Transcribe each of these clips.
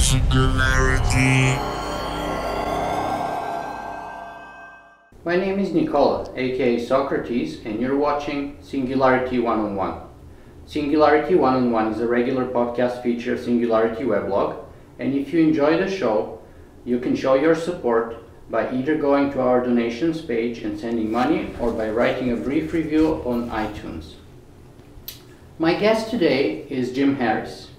Singularity. My name is Nicola, aka Socrates, and you're watching Singularity One-on-One. Singularity One-on-One is a regular podcast feature of Singularity weblog, and if you enjoy the show, you can show your support by either going to our donations page and sending money, or by writing a brief review on iTunes. My guest today is Jim Harris.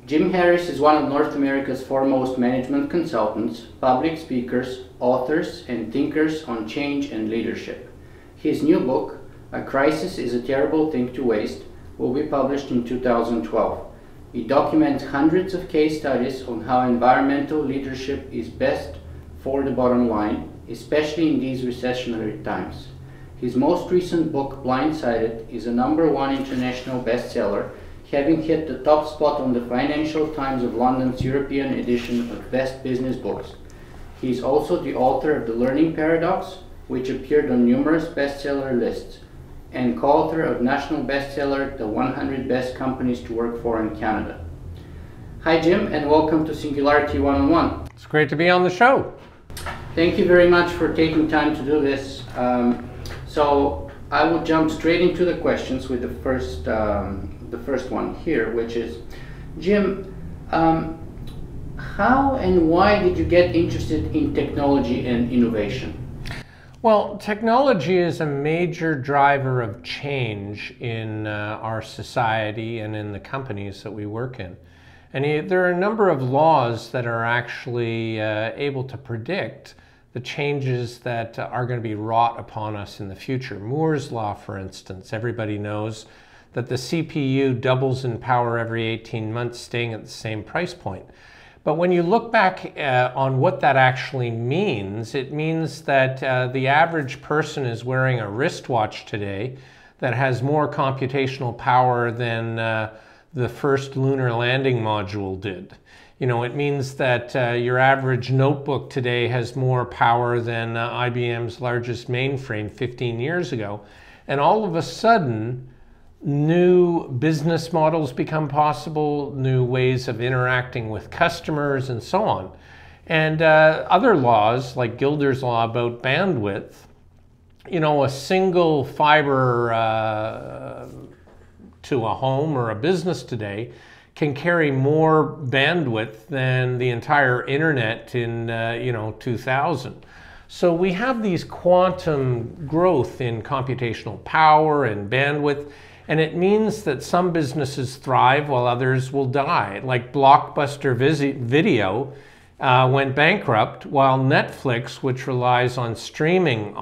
Jim Harris is one of North America's foremost management consultants, public speakers, authors, and thinkers on change and leadership. His new book, A Crisis is a Terrible Thing to Waste, will be published in 2012. It documents hundreds of case studies on how environmental leadership is best for the bottom line, especially in these recessionary times. His most recent book, Blindsided, is a #1 international bestseller, having hit the top spot on the Financial Times of London's European edition of Best Business Books. He is also the author of The Learning Paradox, which appeared on numerous bestseller lists, and co-author of national bestseller The 100 Best Companies to Work For in Canada. Hi Jim, and welcome to Singularity One-on-One. It's great to be on the show. Thank you very much for taking time to do this. So I will jump straight into the questions with the first one here, which is, Jim, how and why did you get interested in technology and innovation? Well, technology is a major driver of change in our society and in the companies that we work in. And there are a number of laws that are actually able to predict the changes that are going to be wrought upon us in the future. Moore's law, for instance, everybody knows that the CPU doubles in power every 18 months, staying at the same price point. But when you look back on what that actually means, it means that the average person is wearing a wristwatch today that has more computational power than the first lunar landing module did. You know, it means that your average notebook today has more power than IBM's largest mainframe 15 years ago. And all of a sudden, new business models become possible, new ways of interacting with customers, and so on. And other laws, like Gilder's law about bandwidth, you know, a single fiber to a home or a business today can carry more bandwidth than the entire internet in 2000. So we have these quantum growth in computational power and bandwidth, and it means that some businesses thrive while others will die. Like Blockbuster Video went bankrupt, while Netflix, which relies on streaming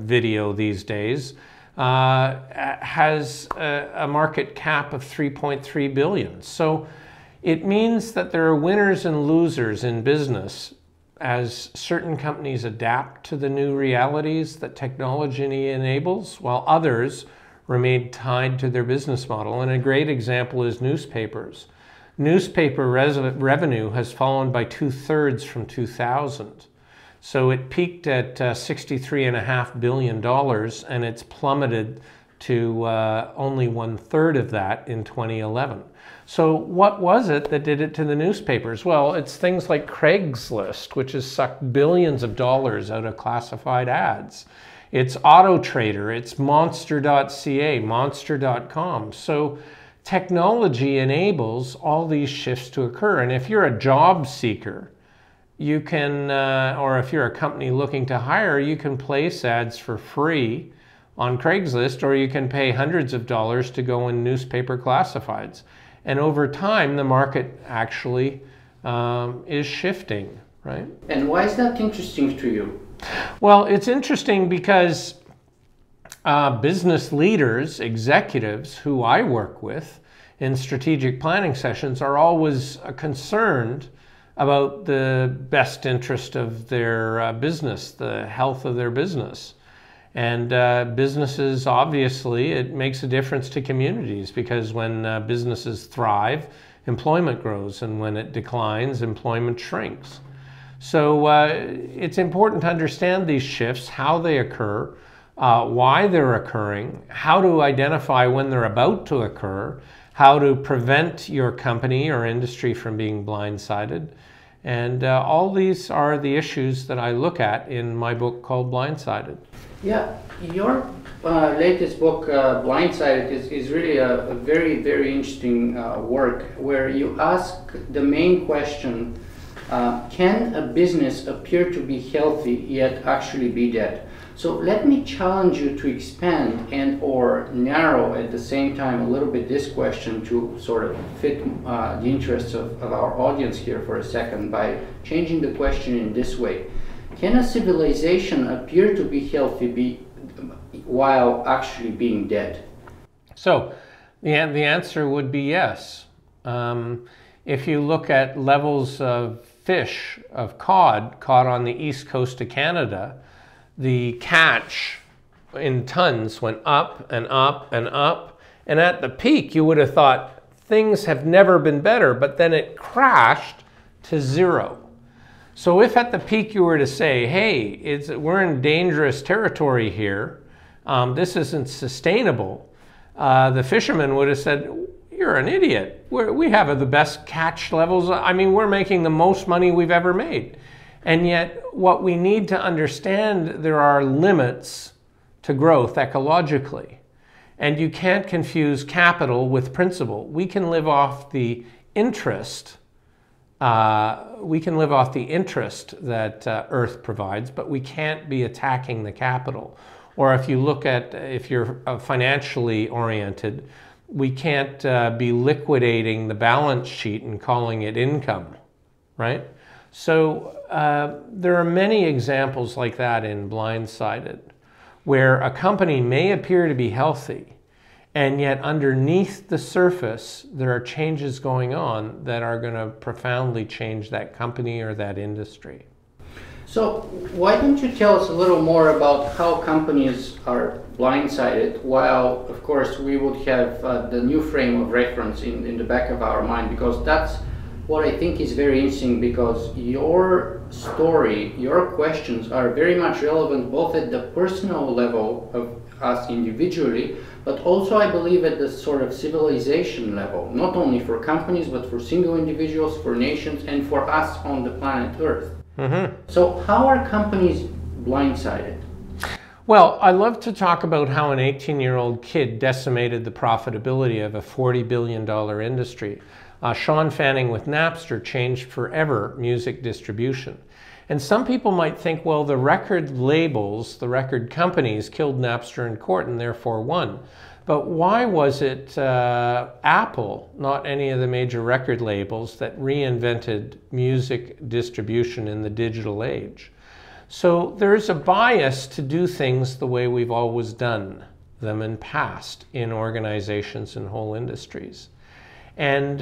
video these days, has a market cap of 3.3 billion. So it means that there are winners and losers in business as certain companies adapt to the new realities that technology enables, while others remain tied to their business model. And a great example is newspapers. Newspaper revenue has fallen by 2/3 from 2000. So it peaked at $63.5 billion, and it's plummeted to only 1/3 of that in 2011. So what was it that did it to the newspapers? Well, it's things like Craigslist, which has sucked billions of dollars out of classified ads. It's AutoTrader, it's Monster.ca, Monster.com. So technology enables all these shifts to occur. And if you're a job seeker, you can, or if you're a company looking to hire, you can place ads for free on Craigslist, or you can pay hundreds of dollars to go in newspaper classifieds. And over time, the market actually is shifting, right? And why is that interesting to you? Well, it's interesting because business leaders, executives who I work with in strategic planning sessions are always concerned about the best interest of their business, the health of their business. And businesses, obviously, it makes a difference to communities, because when businesses thrive, employment grows, and when it declines, employment shrinks. So it's important to understand these shifts, how they occur, why they're occurring, how to identify when they're about to occur, how to prevent your company or industry from being blindsided, And all these are the issues that I look at in my book called Blindsided. Yeah, your latest book, Blindsided, is really a very, very interesting work where you ask the main question, can a business appear to be healthy yet actually be dead? So let me challenge you to expand and or narrow at the same time a little bit this question to sort of fit the interests of our audience here for a second by changing the question in this way. Can a civilization appear to be healthy while actually being dead? So the answer would be yes. If you look at levels of fish, of cod caught on the east coast of Canada, the catch in tons went up and up and up. And at the peak, you would have thought things have never been better, but then it crashed to zero. So if at the peak you were to say, hey, we're in dangerous territory here, this isn't sustainable, the fishermen would have said, you're an idiot. We have the best catch levels. I mean, we're making the most money we've ever made. And yet, what we need to understand, there are limits to growth ecologically. And you can't confuse capital with principle. We can live off the interest. That Earth provides, but we can't be attacking the capital. Or if you're financially oriented, we can't be liquidating the balance sheet and calling it income, right? So there are many examples like that in Blindsided, where a company may appear to be healthy, and yet underneath the surface, there are changes going on that are going to profoundly change that company or that industry. So why don't you tell us a little more about how companies are blindsided, while, of course, we would have the new frame of reference in the back of our mind, because that's what I think is very interesting, because your story, your questions are very much relevant both at the personal level of us individually, but also I believe at the sort of civilization level, not only for companies, but for single individuals, for nations, and for us on the planet Earth. Mm-hmm. So how are companies blindsided? Well, I love to talk about how an 18-year-old kid decimated the profitability of a $40 billion industry. Sean Fanning with Napster changed forever music distribution. And some people might think, well, the record labels, the record companies killed Napster in court and therefore won. But why was it Apple, not any of the major record labels, that reinvented music distribution in the digital age? So there's a bias to do things the way we've always done them in past in organizations and whole industries. And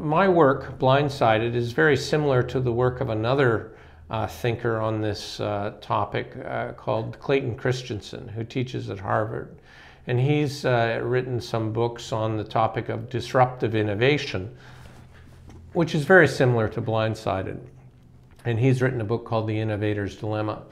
my work, Blindsided, is very similar to the work of another thinker on this topic called Clayton Christensen, who teaches at Harvard. And he's written some books on the topic of disruptive innovation, which is very similar to Blindsided. And he's written a book called The Innovator's Dilemma.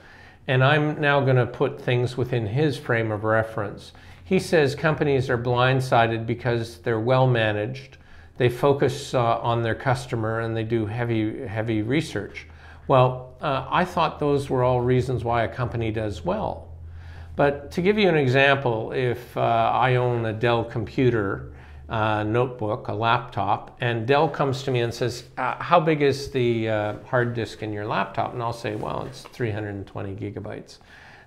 And I'm now going to put things within his frame of reference. He says companies are blindsided because they're well managed, they focus on their customer, and they do heavy research. Well, I thought those were all reasons why a company does well. But to give you an example, if I own a Dell computer notebook, a laptop, and Dell comes to me and says, how big is the hard disk in your laptop? And I'll say, well, it's 320 gigabytes.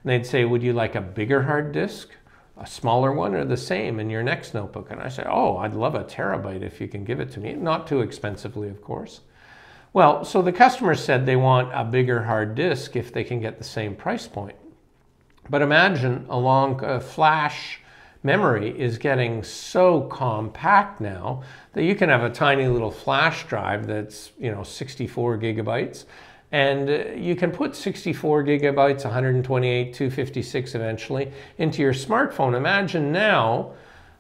And they'd say, would you like a bigger hard disk, a smaller one, or the same in your next notebook? And I say, oh, I'd love a terabyte if you can give it to me. Not too expensively, of course. Well, so the customer said they want a bigger hard disk if they can get the same price point. But imagine a flash memory is getting so compact now that you can have a tiny little flash drive that's 64 gigabytes, and you can put 64 gigabytes, 128, 256 eventually into your smartphone. Imagine now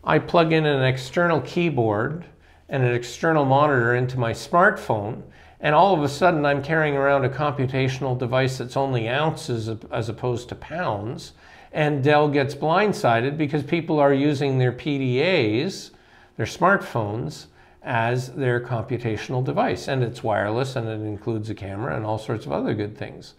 I plug in an external keyboard and an external monitor into my smartphone, and all of a sudden I'm carrying around a computational device that's only ounces as opposed to pounds. And Dell gets blindsided because people are using their PDAs, their smartphones, as their computational device. And it's wireless, and it includes a camera and all sorts of other good things.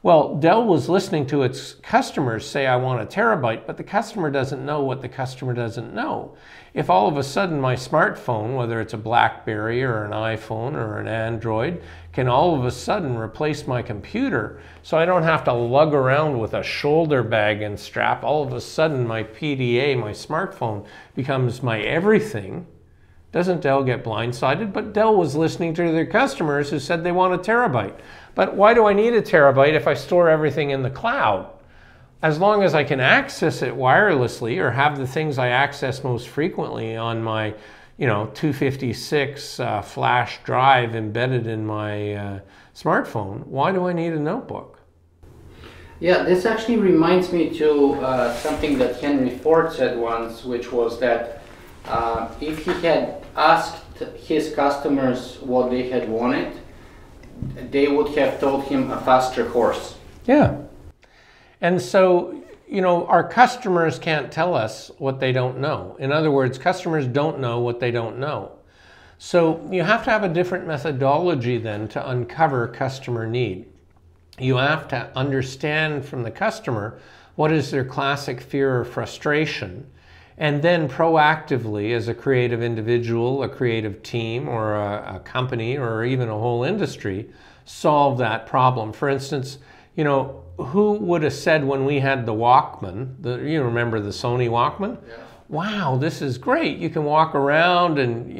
Well, Dell was listening to its customers say, I want a terabyte, but the customer doesn't know what the customer doesn't know. If all of a sudden my smartphone, whether it's a BlackBerry or an iPhone or an Android, can all of a sudden replace my computer, so I don't have to lug around with a shoulder bag and strap, all of a sudden my PDA, my smartphone, becomes my everything. Doesn't Dell get blindsided? But Dell was listening to their customers who said they want a terabyte. But why do I need a terabyte if I store everything in the cloud? As long as I can access it wirelessly or have the things I access most frequently on my 256 flash drive embedded in my smartphone, why do I need a notebook? Yeah, this actually reminds me to something that Henry Ford said once, which was that if he had asked his customers what they had wanted, they would have told him a faster horse. Yeah. And so, our customers can't tell us what they don't know. In other words, customers don't know what they don't know. So you have to have a different methodology then to uncover customer need. You have to understand from the customer what is their classic fear or frustration, and then proactively, as a creative individual, a creative team, or a company, or even a whole industry, solve that problem. For instance, who would have said when we had the Walkman, you remember the Sony Walkman? Yeah. Wow, this is great. You can walk around and,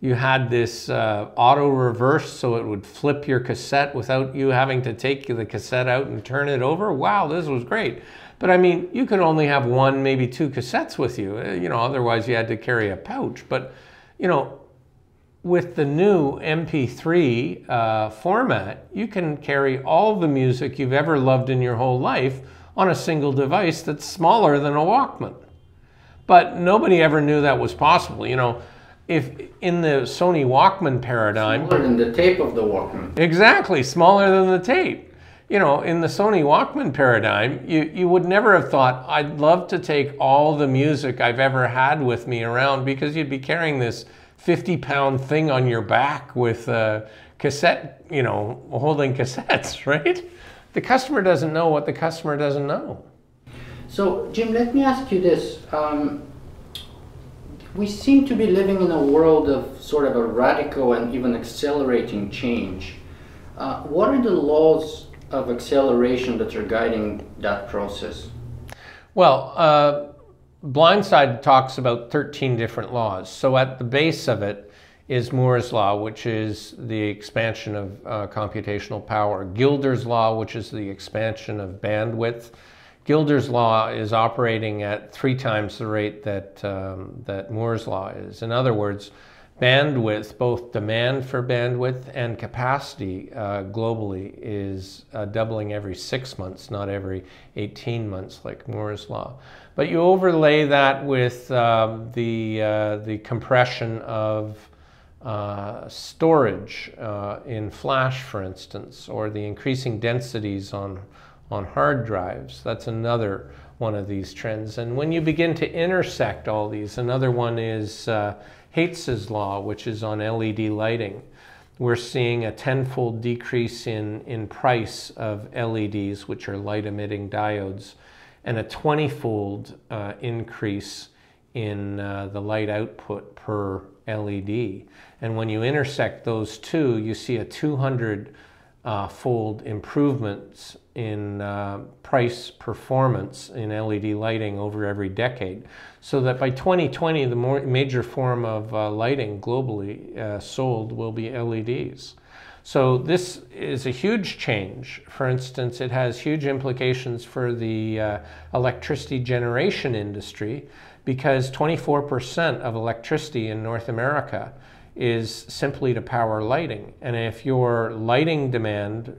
you had this auto reverse so it would flip your cassette without you having to take the cassette out and turn it over. Wow, this was great. But I mean, you could only have one, maybe two cassettes with you, otherwise you had to carry a pouch. But, with the new MP3 format, you can carry all the music you've ever loved in your whole life on a single device that's smaller than a Walkman. But nobody ever knew that was possible. If in the Sony Walkman paradigm... Smaller than the tape of the Walkman. Exactly, smaller than the tape. In the Sony Walkman paradigm, you would never have thought, I'd love to take all the music I've ever had with me around, because you'd be carrying this 50-pound thing on your back with a cassette, holding cassettes, right? The customer doesn't know what the customer doesn't know. So, Jim, let me ask you this. We seem to be living in a world of sort of a radical and even accelerating change. What are the laws of acceleration that are guiding that process? Well, Blindsided talks about 13 different laws. So at the base of it is Moore's law, which is the expansion of computational power. Gilder's law, which is the expansion of bandwidth. Gilder's law is operating at 3 times the rate that, that Moore's law is. In other words, bandwidth, both demand for bandwidth and capacity globally, is doubling every 6 months, not every 18 months like Moore's law. But you overlay that with the compression of storage in flash, for instance, or the increasing densities on hard drives. That's another one of these trends. And when you begin to intersect all these, another one is Hertz's law, which is on LED lighting. We're seeing a 10-fold decrease in price of LEDs, which are light-emitting diodes, and a 20-fold increase in the light output per LED. And when you intersect those two, you see a 200-fold improvements in price performance in LED lighting over every decade. So that by 2020, the major form of lighting globally sold will be LEDs. So this is a huge change. For instance, it has huge implications for the electricity generation industry, because 24% of electricity in North America is simply to power lighting. And if your lighting demand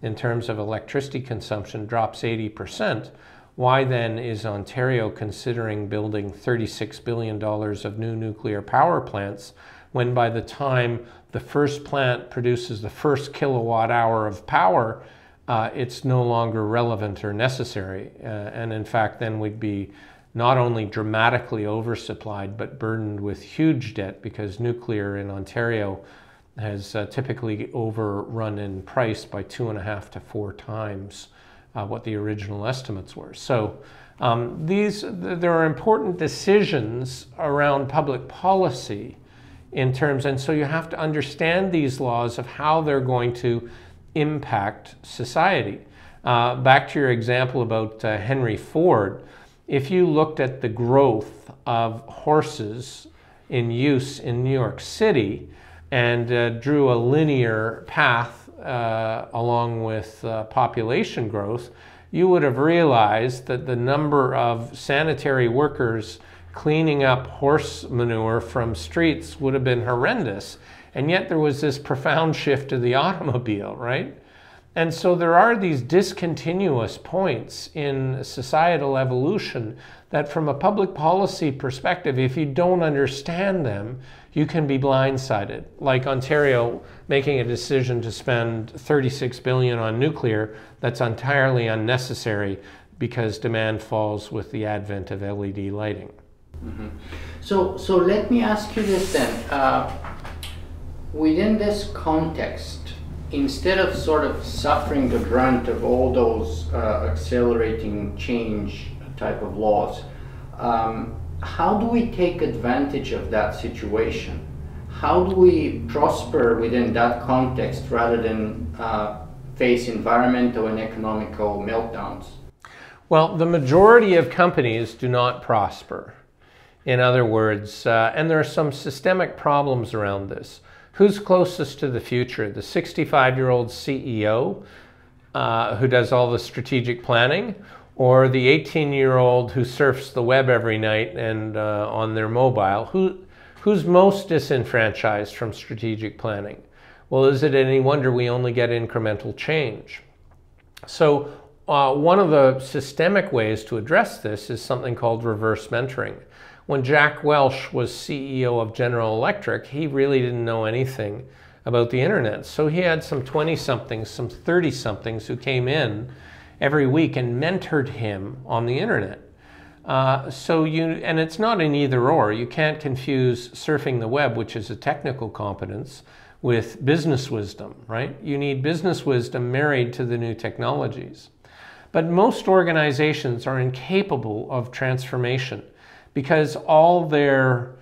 in terms of electricity consumption drops 80%, why then is Ontario considering building $36 billion of new nuclear power plants, when by the time the first plant produces the first kilowatt hour of power, it's no longer relevant or necessary? And in fact, then we'd be not only dramatically oversupplied, but burdened with huge debt, because nuclear in Ontario has typically overrun in price by 2.5 to 4 times what the original estimates were. So there are important decisions around public policy in terms, and so you have to understand these laws of how they're going to impact society. Back to your example about Henry Ford, if you looked at the growth of horses in use in New York City and drew a linear path along with population growth, you would have realized that the number of sanitary workers cleaning up horse manure from streets would have been horrendous. And yet there was this profound shift to the automobile, right? And so there are these discontinuous points in societal evolution that from a public policy perspective, if you don't understand them, you can be blindsided. Like Ontario making a decision to spend $36 billion on nuclear that's entirely unnecessary because demand falls with the advent of LED lighting. Mm-hmm. So let me ask you this then. Within this context, instead of sort of suffering the brunt of all those accelerating change type of laws, how do we take advantage of that situation? How do we prosper within that context rather than face environmental and economical meltdowns? Well, the majority of companies do not prosper. In other words, and there are some systemic problems around this. Who's closest to the future? The 65-year-old CEO who does all the strategic planning, or the 18-year-old who surfs the web every night and on their mobile? Who's most disenfranchised from strategic planning? Well, is it any wonder we only get incremental change? So one of the systemic ways to address this is something called reverse mentoring. When Jack Welch was CEO of General Electric, he really didn't know anything about the internet. So he had some 20-somethings, some 30-somethings who came in every week and mentored him on the internet. And it's not an either or. You can't confuse surfing the web, which is a technical competence, with business wisdom, right? You need business wisdom married to the new technologies. But most organizations are incapable of transformation because all their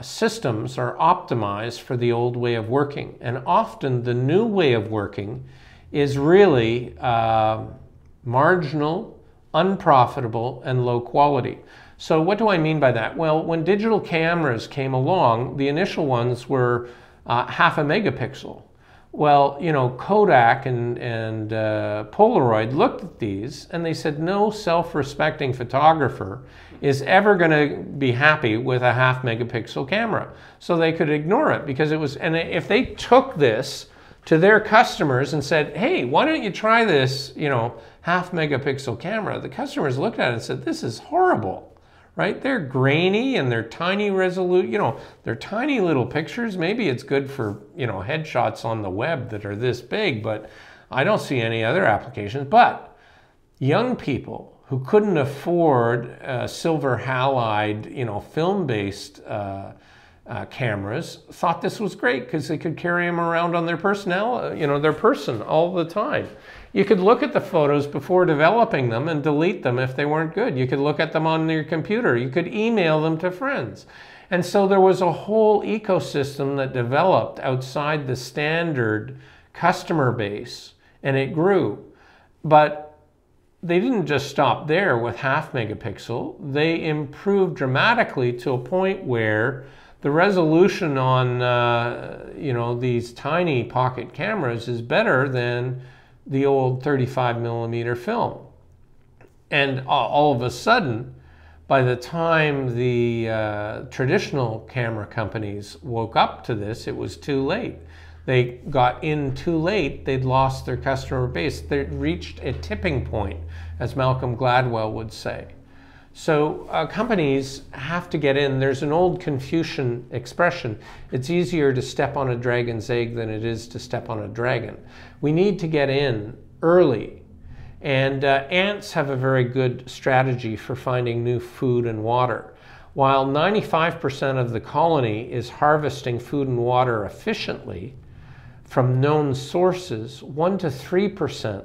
systems are optimized for the old way of working. And often the new way of working is really marginal, unprofitable, and low quality. So what do I mean by that? Well, when digital cameras came along, the initial ones were 0.5 megapixel. Well, you know, Kodak and Polaroid looked at these and they said no self-respecting photographer is ever going to be happy with a 0.5 megapixel camera. So they could ignore it because it was, and if they took this to their customers and said, hey, why don't you try this, you know, 0.5 megapixel camera, the customers looked at it and said, this is horrible. Right? They're grainy and they're tiny resolute, you know, they're tiny little pictures. Maybe it's good for, you know, headshots on the web that are this big, but I don't see any other applications. But young people who couldn't afford silver halide, you know, film-based cameras thought this was great because they could carry them around on their personnel, you know, their person all the time. You could look at the photos before developing them and delete them if they weren't good. You could look at them on your computer. You could email them to friends. And so there was a whole ecosystem that developed outside the standard customer base, and it grew. But they didn't just stop there with 0.5 megapixel. They improved dramatically to a point where the resolution on you know, these tiny pocket cameras is better than the old 35 millimeter film. And all of a sudden, by the time the traditional camera companies woke up to this, it was too late. They got in too late, they'd lost their customer base. They'd reached a tipping point, as Malcolm Gladwell would say. So companies have to get in. There's an old Confucian expression, it's easier to step on a dragon's egg than it is to step on a dragon. We need to get in early And ants have a very good strategy for finding new food and water. While 95% of the colony is harvesting food and water efficiently from known sources, 1 to 3%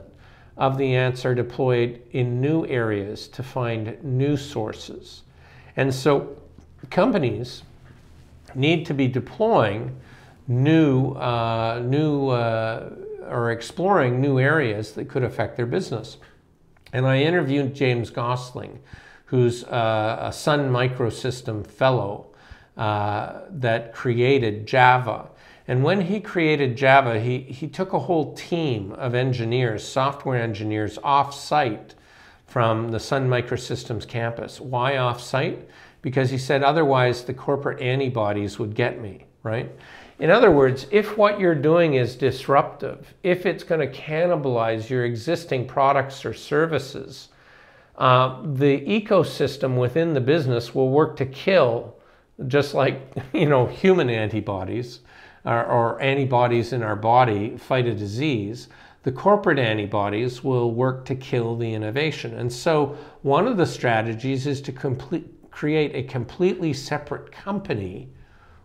of the ants are deployed in new areas to find new sources. And so companies need to be deploying or exploring new areas that could affect their business. And I interviewed James Gosling, who's a Sun Microsystem fellow that created Java. And when he created Java, he took a whole team of engineers, software engineers, off-site from the Sun Microsystems campus. Why off-site? Because he said, otherwise the corporate antibodies would get me, right? In other words, if what you're doing is disruptive, if it's going to cannibalize your existing products or services, the ecosystem within the business will work to kill, just like, human antibodies or antibodies in our body fight a disease. The corporate antibodies will work to kill the innovation. And so one of the strategies is to create a completely separate company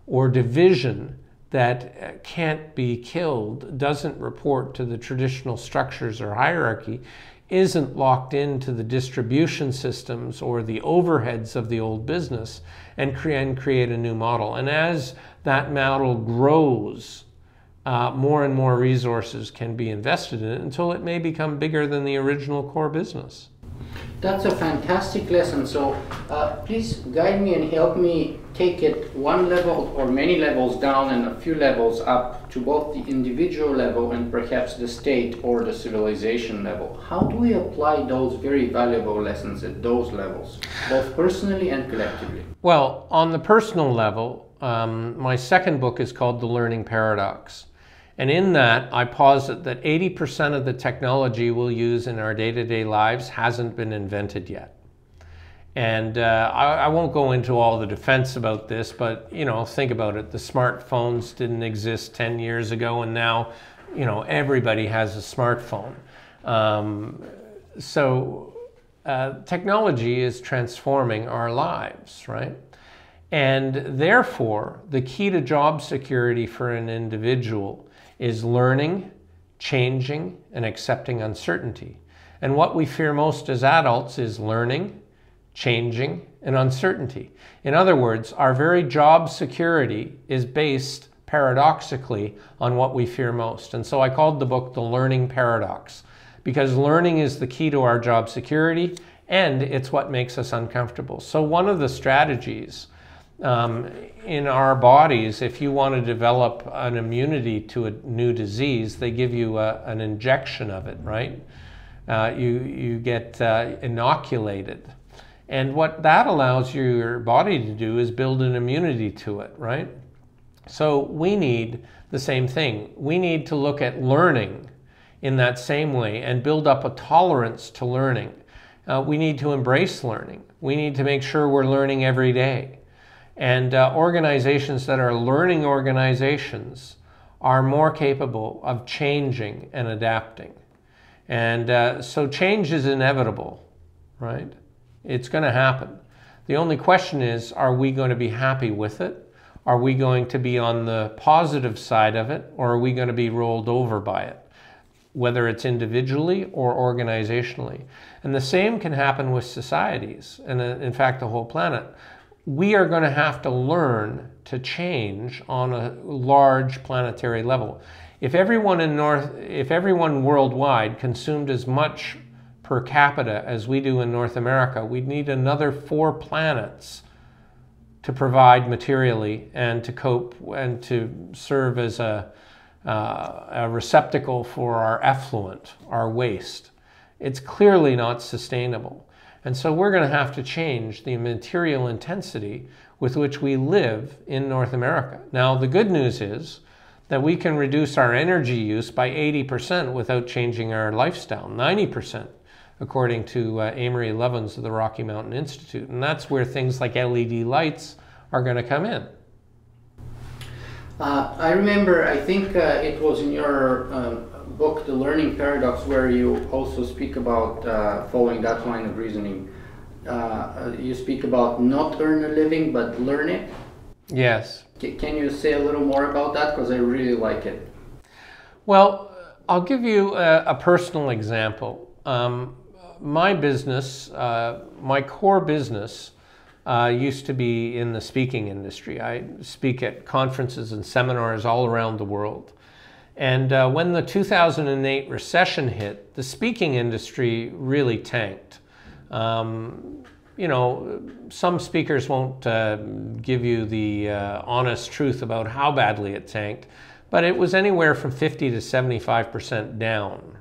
or division that can't be killed, doesn't report to the traditional structures or hierarchy, isn't locked into the distribution systems or the overheads of the old business, and create a new model. And as that model grows, more and more resources can be invested in it until it may become bigger than the original core business. That's a fantastic lesson. So please guide me and help me take it one level or many levels down and a few levels up to both the individual level and perhaps the state or the civilization level. How do we apply those very valuable lessons at those levels, both personally and collectively? Well, on the personal level, my second book is called The Learning Paradox. And in that, I posit that 80% of the technology we'll use in our day-to-day lives hasn't been invented yet. And I won't go into all the defense about this, but think about it. The smartphones didn't exist 10 years ago, and now everybody has a smartphone. So technology is transforming our lives, right? And therefore, the key to job security for an individual is learning, changing, and accepting uncertainty. And what we fear most as adults is learning, changing, and uncertainty. In other words, our very job security is based paradoxically on what we fear most. And so I called the book The Learning Paradox, because learning is the key to our job security, and it's what makes us uncomfortable. So one of the strategies in our bodies, if you want to develop an immunity to a new disease, they give you an injection of it, right? You get inoculated. And what that allows your body to do is build an immunity to it, right? So we need the same thing. We need to look at learning in that same way and build up a tolerance to learning. We need to embrace learning. We need to make sure we're learning every day. And organizations that are learning organizations are more capable of changing and adapting. And so change is inevitable, right? It's going to happen. The only question is, are we going to be happy with it? Are we going to be on the positive side of it, or are we going to be rolled over by it, whether it's individually or organizationally? And the same can happen with societies, and in fact the whole planet. We are going to have to learn to change on a large planetary level. If everyone worldwide consumed as much per capita as we do in North America, we'd need another 4 planets to provide materially and to cope and to serve as a receptacle for our effluent, our waste. It's clearly not sustainable. And so we're going to have to change the material intensity with which we live in North America. Now, the good news is that we can reduce our energy use by 80% without changing our lifestyle, 90%, according to Amory Levins of the Rocky Mountain Institute. And that's where things like LED lights are going to come in. I remember, I think it was in your book, The Learning Paradox, where you also speak about following that line of reasoning. You speak about not earn a living, but learn it. Yes. Can you say a little more about that? Because I really like it. Well, I'll give you a personal example. My business, my core business, used to be in the speaking industry. I speak at conferences and seminars all around the world. And when the 2008 recession hit, the speaking industry really tanked. You know, some speakers won't give you the honest truth about how badly it tanked, but it was anywhere from 50 to 75% down.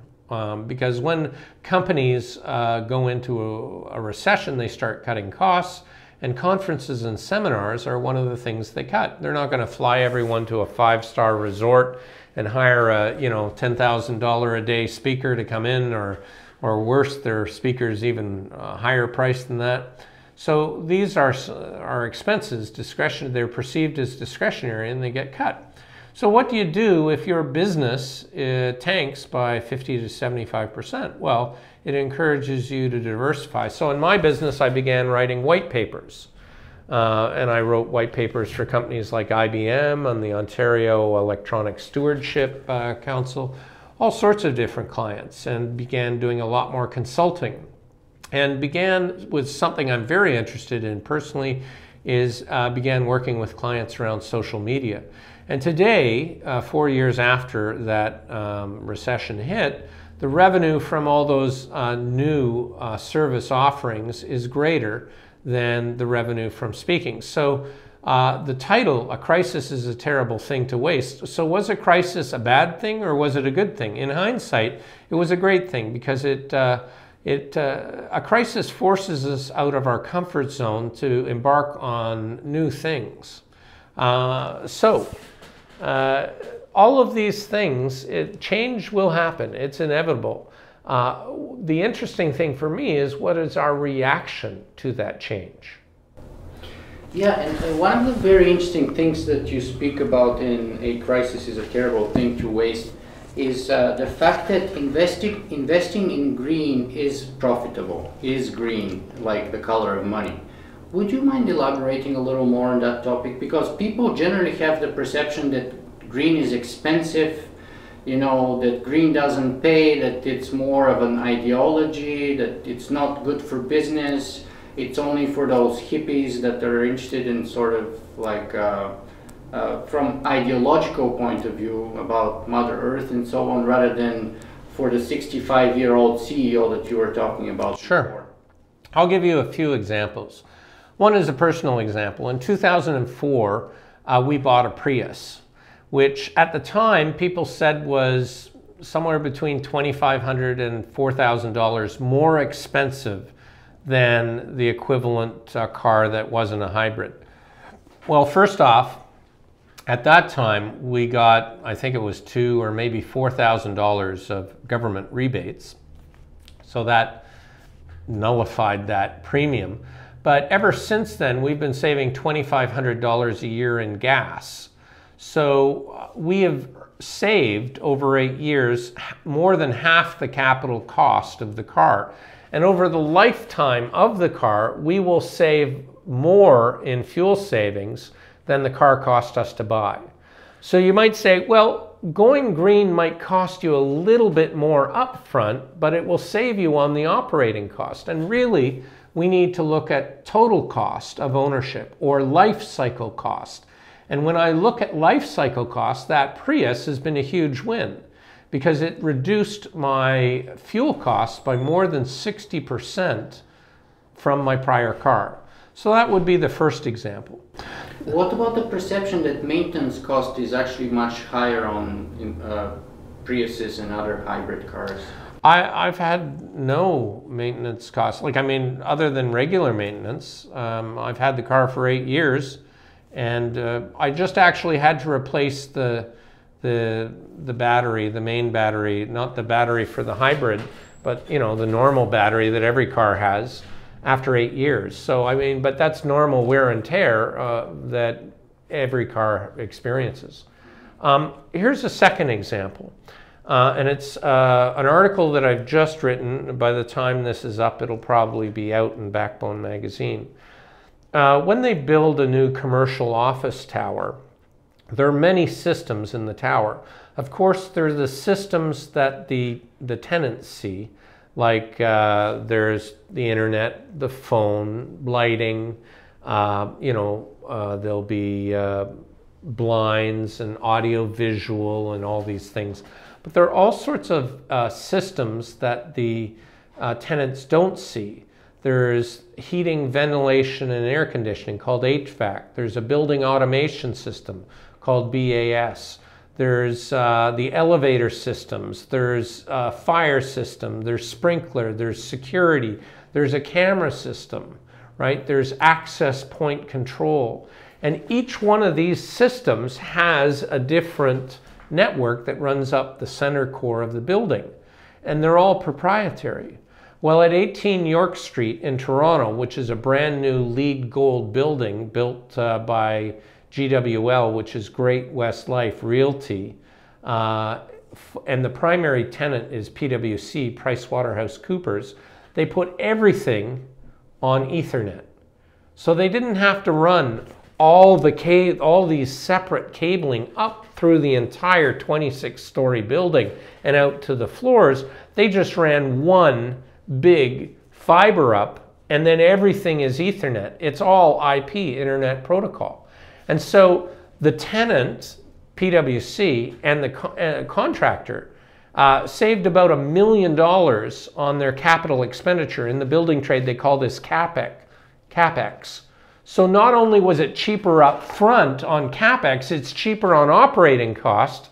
Because when companies go into a recession, they start cutting costs, and conferences and seminars are one of the things they cut. They're not going to fly everyone to a 5-star resort and hire a, you know, $10,000 a day speaker to come in, or worse, their speakers even higher priced than that. So these are expenses, they're perceived as discretionary, and they get cut. So what do you do if your business tanks by 50 to 75%? Well, it encourages you to diversify. So in my business, I began writing white papers. And I wrote white papers for companies like IBM and the Ontario Electronic Stewardship Council, all sorts of different clients, and began doing a lot more consulting. And began with something I'm very interested in personally, is began working with clients around social media. And today, 4 years after that recession hit, the revenue from all those new service offerings is greater than the revenue from speaking. So the title, "A Crisis is a Terrible Thing to Waste." So was a crisis a bad thing, or was it a good thing? In hindsight, it was a great thing, because a crisis forces us out of our comfort zone to embark on new things. All of these things, change will happen. It's inevitable. The interesting thing for me is, what is our reaction to that change? Yeah, and one of the very interesting things that you speak about in "A Crisis is a Terrible Thing to Waste" is the fact that investing in green is profitable, is green, like the color of money. Would you mind elaborating a little more on that topic? Because people generally have the perception that green is expensive, you know, that green doesn't pay, that it's more of an ideology, that it's not good for business, it's only for those hippies that are interested in sort of like from ideological point of view about Mother Earth and so on, rather than for the 65-year-old CEO that you were talking about. Sure. Before. I'll give you a few examples. One is a personal example. In 2004, we bought a Prius, which at the time people said was somewhere between $2,500 and $4,000 more expensive than the equivalent car that wasn't a hybrid. Well, first off, at that time we got, I think it was $2,000 or maybe $4,000 of government rebates. So that nullified that premium. But ever since then, we've been saving $2,500 a year in gas. So we have saved over 8 years more than half the capital cost of the car. And over the lifetime of the car, we will save more in fuel savings than the car cost us to buy. So you might say, well, going green might cost you a little bit more upfront, but it will save you on the operating cost. And really, we need to look at total cost of ownership, or life cycle cost. And when I look at life cycle cost, that Prius has been a huge win, because it reduced my fuel costs by more than 60% from my prior car. So that would be the first example. What about the perception that maintenance cost is actually much higher on Priuses and other hybrid cars? I've had no maintenance costs. Like, I mean, other than regular maintenance, I've had the car for 8 years, and I just actually had to replace the battery, the main battery, not the battery for the hybrid, but you know, the normal battery that every car has, after 8 years. So I mean, but that's normal wear and tear that every car experiences. Here's a second example. And it's an article that I've just written. By the time this is up, it'll probably be out in Backbone magazine. When they build a new commercial office tower, there are many systems in the tower. Of course, there are the systems that the tenants see, like there's the internet, the phone, lighting, there'll be blinds and audio visual and all these things. But there are all sorts of systems that the tenants don't see. There's heating, ventilation, and air conditioning called HVAC. There's a building automation system called BAS. There's the elevator systems. There's a fire system. There's sprinkler. There's security. There's a camera system, right? There's access point control. And each one of these systems has a different network that runs up the center core of the building. And they're all proprietary. Well, at 18 York Street in Toronto, which is a brand new LEED Gold building built by GWL, which is Great West Life Realty, and the primary tenant is PwC, PricewaterhouseCoopers, they put everything on Ethernet. So they didn't have to run all these separate cabling up through the entire 26-story building and out to the floors. They just ran one big fiber up, and then everything is Ethernet. It's all IP, Internet Protocol. And so the tenant, PwC, and the contractor saved about $1 million on their capital expenditure. In the building trade, they call this CapEx. So not only was it cheaper up front on CapEx, it's cheaper on operating cost.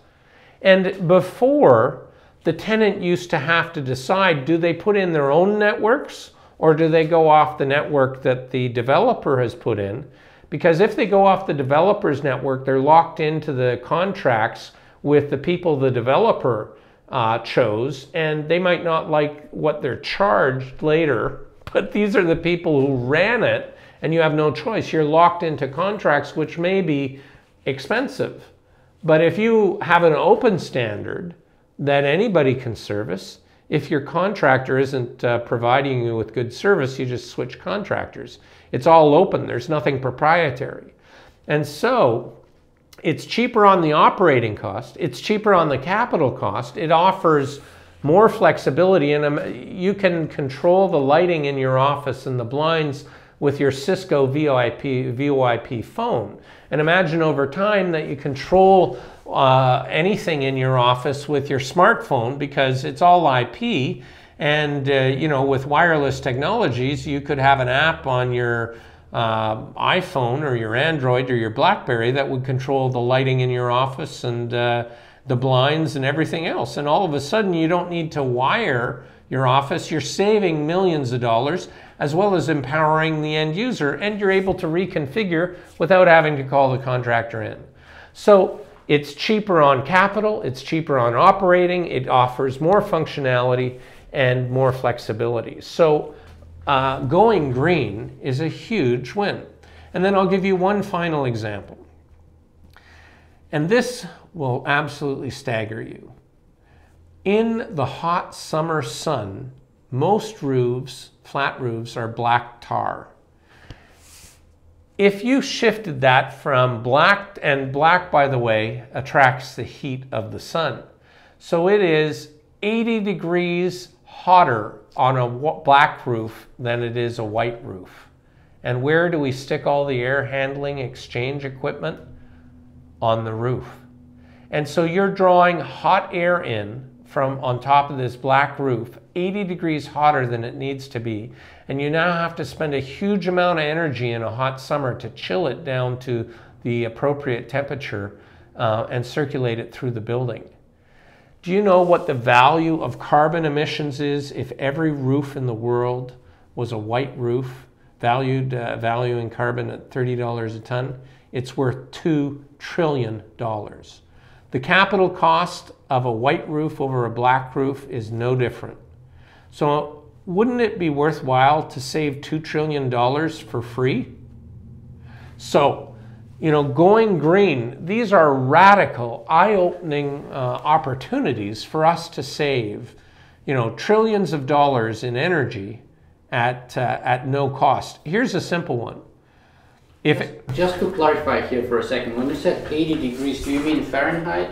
And before, the tenant used to have to decide, do they put in their own networks or do they go off the network that the developer has put in? Because if they go off the developer's network, they're locked into the contracts with the people the developer chose, and they might not like what they're charged later, but these are the people who ran it, and you have no choice. You're locked into contracts which may be expensive. But if you have an open standard that anybody can service, if your contractor isn't providing you with good service, you just switch contractors. It's all open. There's nothing proprietary. And so it's cheaper on the operating cost. It's cheaper on the capital cost. It offers more flexibility, and you can control the lighting in your office and the blinds with your Cisco VoIP phone. And imagine over time that you control anything in your office with your smartphone, because it's all IP. And with wireless technologies, you could have an app on your iPhone or your Android or your BlackBerry that would control the lighting in your office and the blinds and everything else. And all of a sudden, you don't need to wire your office. You're saving millions of dollars, as well as empowering the end user, and you're able to reconfigure without having to call the contractor in. So it's cheaper on capital, it's cheaper on operating, it offers more functionality and more flexibility. So going green is a huge win. And then I'll give you one final example. And this will absolutely stagger you. In the hot summer sun, most roofs, flat roofs, are black tar. If you shifted that from black, and black, by the way, attracts the heat of the sun. So it is 80 degrees hotter on a black roof than it is a white roof. And where do we stick all the air handling exchange equipment? On the roof. And so you're drawing hot air in from on top of this black roof, 80 degrees hotter than it needs to be. And you now have to spend a huge amount of energy in a hot summer to chill it down to the appropriate temperature and circulate it through the building. Do you know what the value of carbon emissions is if every roof in the world was a white roof, valuing carbon at $30 a ton? It's worth $2 trillion. The capital cost of a white roof over a black roof is no different. So wouldn't it be worthwhile to save $2 trillion for free? So Going green, these are radical, eye-opening opportunities for us to save, trillions of dollars in energy at no cost. Here's a simple one. Just to clarify here for a second, when you said 80 degrees, do you mean Fahrenheit?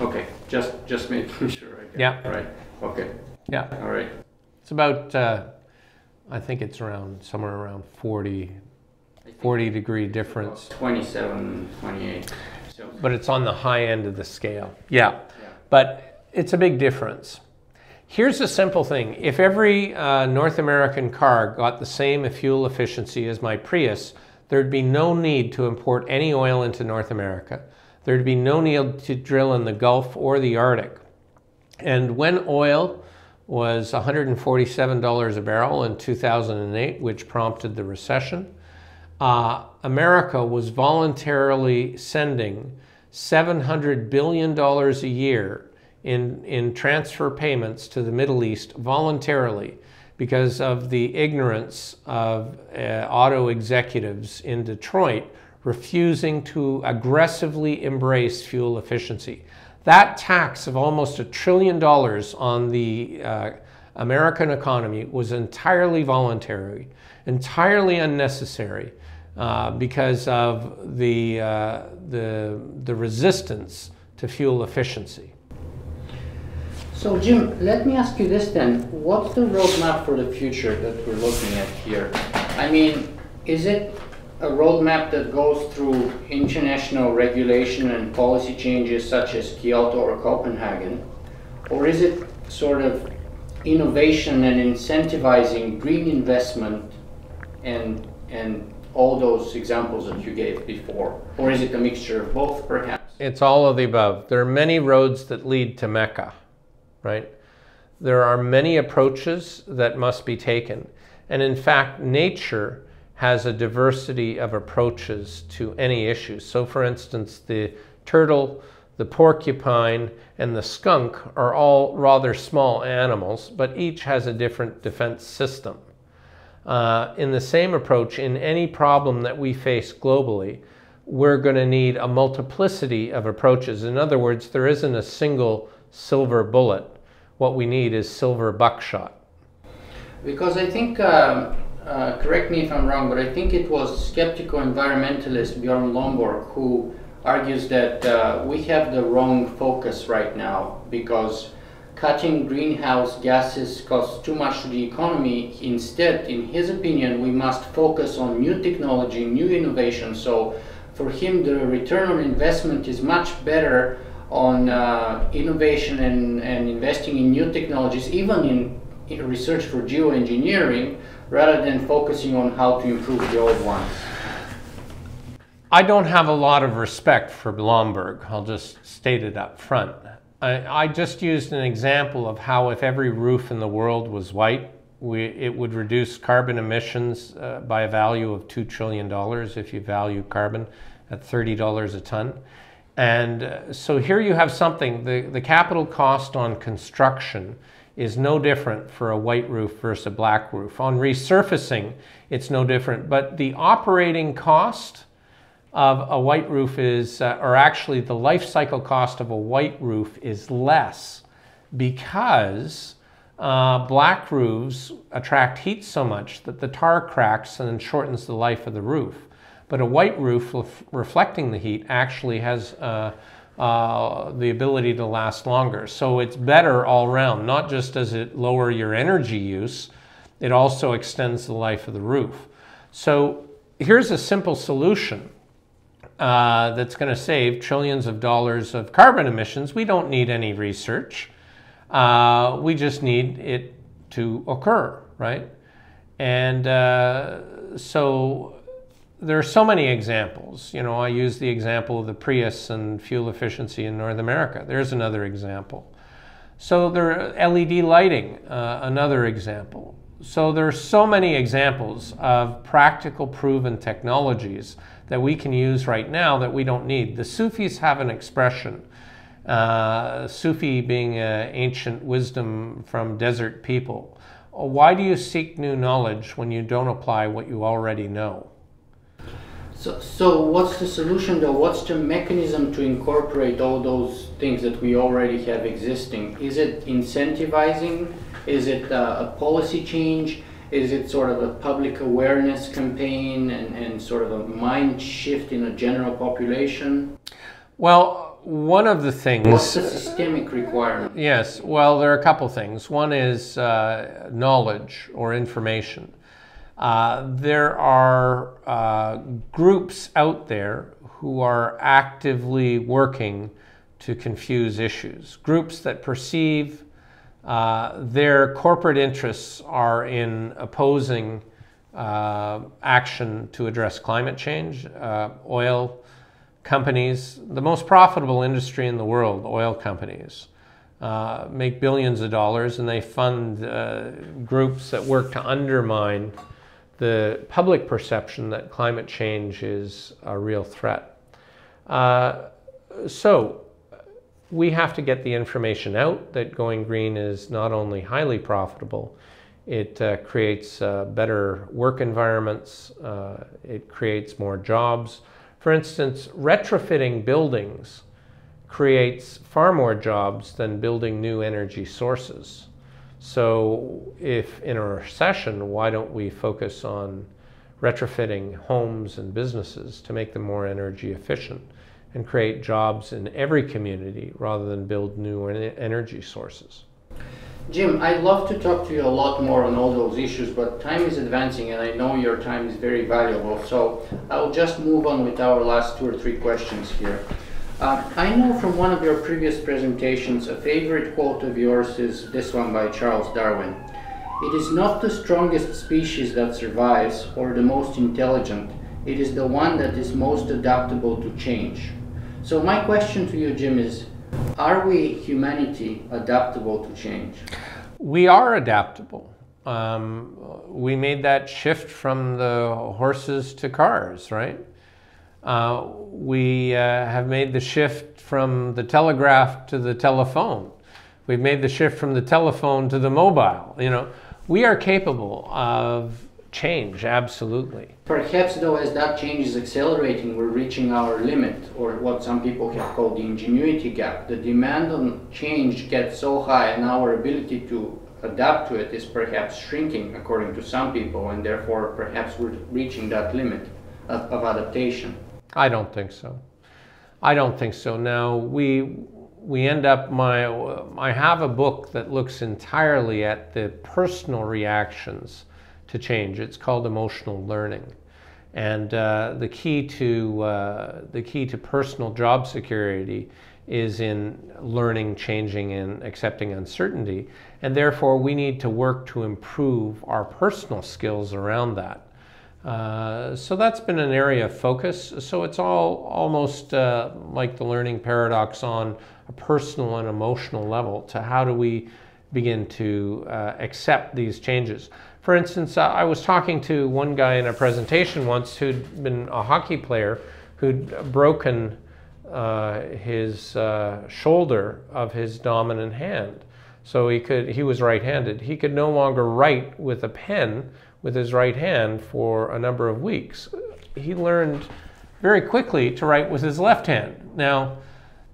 Okay, just making sure. Yeah. Right. Okay. Yeah. All right. It's about, I think it's somewhere around 40 degree difference. 27, 28. So. But it's on the high end of the scale. Yeah. But it's a big difference. Here's a simple thing. If every North American car got the same fuel efficiency as my Prius, there'd be no need to import any oil into North America. There'd be no need to drill in the Gulf or the Arctic. And when oil was $147 a barrel in 2008, which prompted the recession, America was voluntarily sending $700 billion a year in transfer payments to the Middle East voluntarily because of the ignorance of auto executives in Detroit refusing to aggressively embrace fuel efficiency. That tax of almost $1 trillion on the American economy was entirely voluntary, entirely unnecessary because of the resistance to fuel efficiency. So Jim, let me ask you this then. What's the roadmap for the future that we're looking at here? I mean, is it a roadmap that goes through international regulation and policy changes such as Kyoto or Copenhagen? Or is it sort of innovation and incentivizing green investment and all those examples that you gave before? Or is it a mixture of both, perhaps? It's all of the above. There are many roads that lead to Mecca. Right? There are many approaches that must be taken. And in fact, nature has a diversity of approaches to any issue. So for instance, the turtle, the porcupine, and the skunk are all rather small animals, but each has a different defense system. In the same approach, in any problem that we face globally, we're going to need a multiplicity of approaches. In other words, there isn't a single silver bullet. What we need is silver buckshot. Because I think, correct me if I'm wrong, but I think it was skeptical environmentalist Bjorn Lomborg who argues that we have the wrong focus right now because cutting greenhouse gases costs too much to the economy. Instead, in his opinion, we must focus on new technology, new innovation. So for him, the return on investment is much better on innovation and investing in new technologies, even in research for geoengineering, rather than focusing on how to improve the old ones. I don't have a lot of respect for Blomberg. I'll just state it up front. I just used an example of how if every roof in the world was white, it would reduce carbon emissions by a value of $2 trillion if you value carbon at $30 a ton. And so here you have something, the capital cost on construction is no different for a white roof versus a black roof. On resurfacing, it's no different, but the operating cost of a white roof is, or actually the life cycle cost of a white roof is less because black roofs attract heat so much that the tar cracks and shortens the life of the roof. But a white roof reflecting the heat actually has the ability to last longer. So it's better all around. Not just does it lower your energy use, it also extends the life of the roof. So here's a simple solution that's going to save trillions of dollars of carbon emissions. We don't need any research. We just need it to occur, right? And so there are so many examples. You know, I use the example of the Prius and fuel efficiency in North America. There's another example. So there are LED lighting, another example. So there are so many examples of practical proven technologies that we can use right now that we don't need. The Sufis have an expression, Sufi being ancient wisdom from desert people. why do you seek new knowledge when you don't apply what you already know? So what's the solution though? What's the mechanism to incorporate all those things that we already have existing? Is it incentivizing? Is it a policy change? Is it sort of a public awareness campaign and sort of a mind shift in a general population? Well, one of the things... What's the systemic requirement? Yes, well, there are a couple things. One is knowledge or information. There are groups out there who are actively working to confuse issues. Groups that perceive their corporate interests are in opposing action to address climate change. Oil companies, the most profitable industry in the world, oil companies, make billions of dollars, and they fund groups that work to undermine the public perception that climate change is a real threat. So we have to get the information out that going green is not only highly profitable, it creates better work environments, it creates more jobs. For instance, retrofitting buildings creates far more jobs than building new energy sources. So if in a recession, why don't we focus on retrofitting homes and businesses to make them more energy efficient and create jobs in every community rather than build new energy sources? Jim, I'd love to talk to you a lot more on all those issues, but time is advancing and I know your time is very valuable, so I'll just move on with our last 2 or 3 questions here. I know from one of your previous presentations, a favorite quote of yours is this one by Charles Darwin. "It is not the strongest species that survives or the most intelligent, it is the one that is most adaptable to change." So my question to you, Jim, is, are we, humanity, adaptable to change? We are adaptable. We made that shift from the horses to cars, right? We have made the shift from the telegraph to the telephone. We've made the shift from the telephone to the mobile. You know, we are capable of change, absolutely. Perhaps though, as that change is accelerating, we're reaching our limit, or what some people have called the ingenuity gap. The demand on change gets so high and our ability to adapt to it is perhaps shrinking, according to some people, and therefore perhaps we're reaching that limit of adaptation. I don't think so. I don't think so. Now, we end up, I have a book that looks entirely at the personal reactions to change. It's called Emotional Learning. And the key to personal job security is in learning, changing, and accepting uncertainty. And therefore, we need to work to improve our personal skills around that. So that's been an area of focus. So it's almost like the learning paradox on a personal and emotional level to how do we begin to accept these changes. For instance, I was talking to one guy in a presentation once who'd been a hockey player who'd broken his shoulder of his dominant hand. So he was right-handed. He could no longer write with a pen with his right hand for a number of weeks. He learned very quickly to write with his left hand. Now,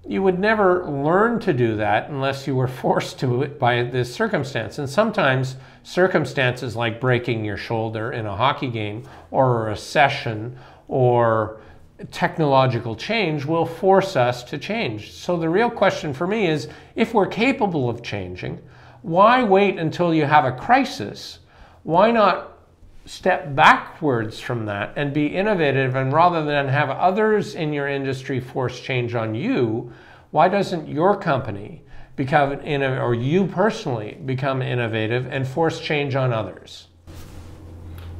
you would never learn to do that unless you were forced to it by this circumstance. And sometimes circumstances like breaking your shoulder in a hockey game or a recession or technological change will force us to change. So the real question for me is, if we're capable of changing, why wait until you have a crisis? Why not step backwards from that and be innovative, and rather than have others in your industry force change on you, why doesn't your company become innovative, or you personally become innovative and force change on others?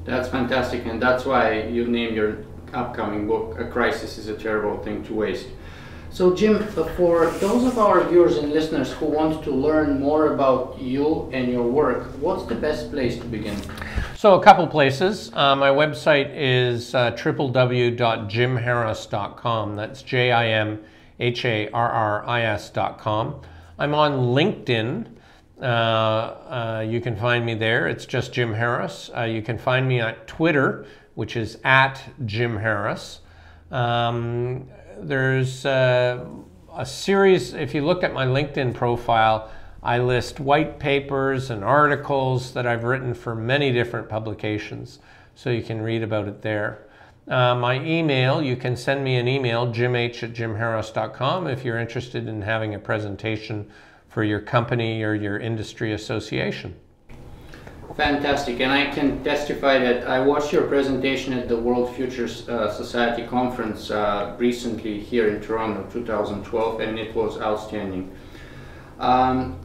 That's fantastic, and that's why you named your upcoming book, "A Crisis is a Terrible Thing to Waste." So Jim, for those of our viewers and listeners who want to learn more about you and your work, what's the best place to begin? So a couple places. My website is www.jimharris.com. That's JimHarris.com. I'm on LinkedIn You can find me there. It's just Jim Harris. You can find me at Twitter, which is at Jim Harris. There's a series, if you look at my LinkedIn profile, I list white papers and articles that I've written for many different publications, so you can read about it there. My email, you can send me an email, jimh@jimharris.com, if you're interested in having a presentation for your company or your industry association. Fantastic, and I can testify that I watched your presentation at the World Future Society conference recently here in Toronto, 2012, and it was outstanding.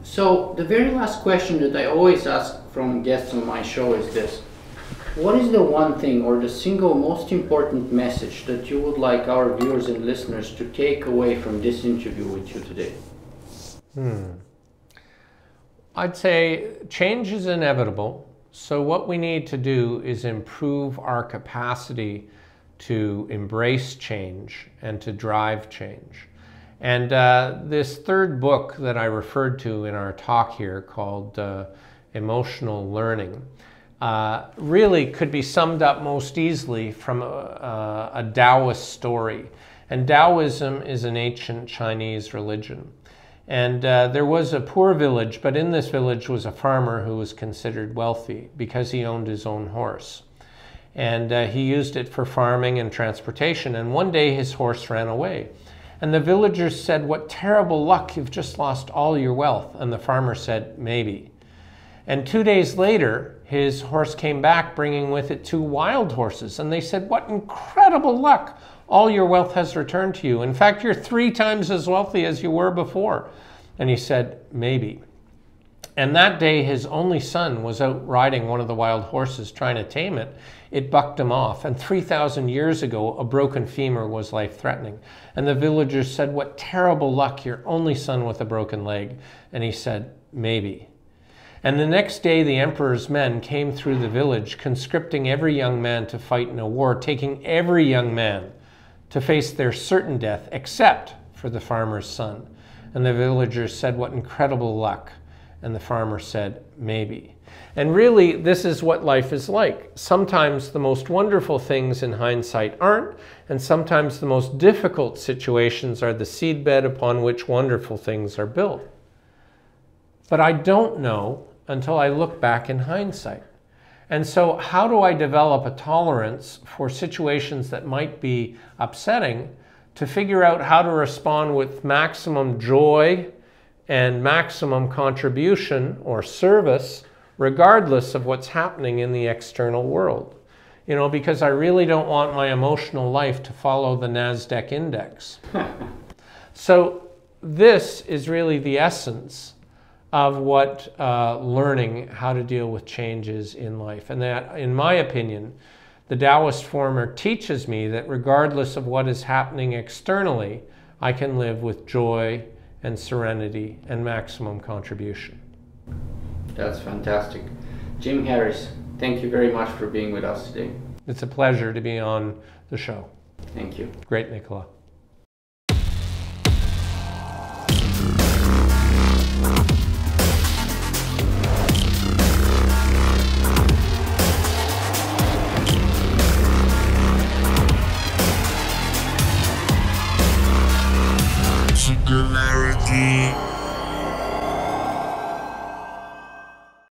So the very last question that I always ask from guests on my show is this: what is the one thing or the single most important message that you would like our viewers and listeners to take away from this interview with you today? I'd say change is inevitable, so what we need to do is improve our capacity to embrace change and to drive change. And this third book that I referred to in our talk here, called Emotional Learning, really could be summed up most easily from a Taoist story. And Taoism is an ancient Chinese religion. And there was a poor village, but in this village was a farmer who was considered wealthy because he owned his own horse. And he used it for farming and transportation. And one day his horse ran away. And the villagers said, "What terrible luck, you've just lost all your wealth." And the farmer said, "Maybe." And 2 days later, his horse came back bringing with it 2 wild horses. And they said, "What incredible luck. All your wealth has returned to you. In fact, you're 3 times as wealthy as you were before." And he said, "Maybe." And that day, his only son was out riding one of the wild horses, trying to tame it. It bucked him off. And 3,000 years ago, a broken femur was life-threatening. And the villagers said, "What terrible luck, your only son with a broken leg." And he said, "Maybe." And the next day, the emperor's men came through the village, conscripting every young man to fight in a war, taking every young man to face their certain death, except for the farmer's son. And the villagers said, "What incredible luck." And the farmer said, "Maybe." And really, this is what life is like. Sometimes the most wonderful things in hindsight aren't, and sometimes the most difficult situations are the seedbed upon which wonderful things are built. But I don't know until I look back in hindsight. And so how do I develop a tolerance for situations that might be upsetting to figure out how to respond with maximum joy and maximum contribution or service, regardless of what's happening in the external world? You know, because I really don't want my emotional life to follow the NASDAQ index. So this is really the essence of what learning how to deal with changes in life. And that, in my opinion, the Taoist former teaches me that regardless of what is happening externally, I can live with joy and serenity and maximum contribution. That's fantastic. Jim Harris, thank you very much for being with us today. It's a pleasure to be on the show. Thank you. Great, Nicola.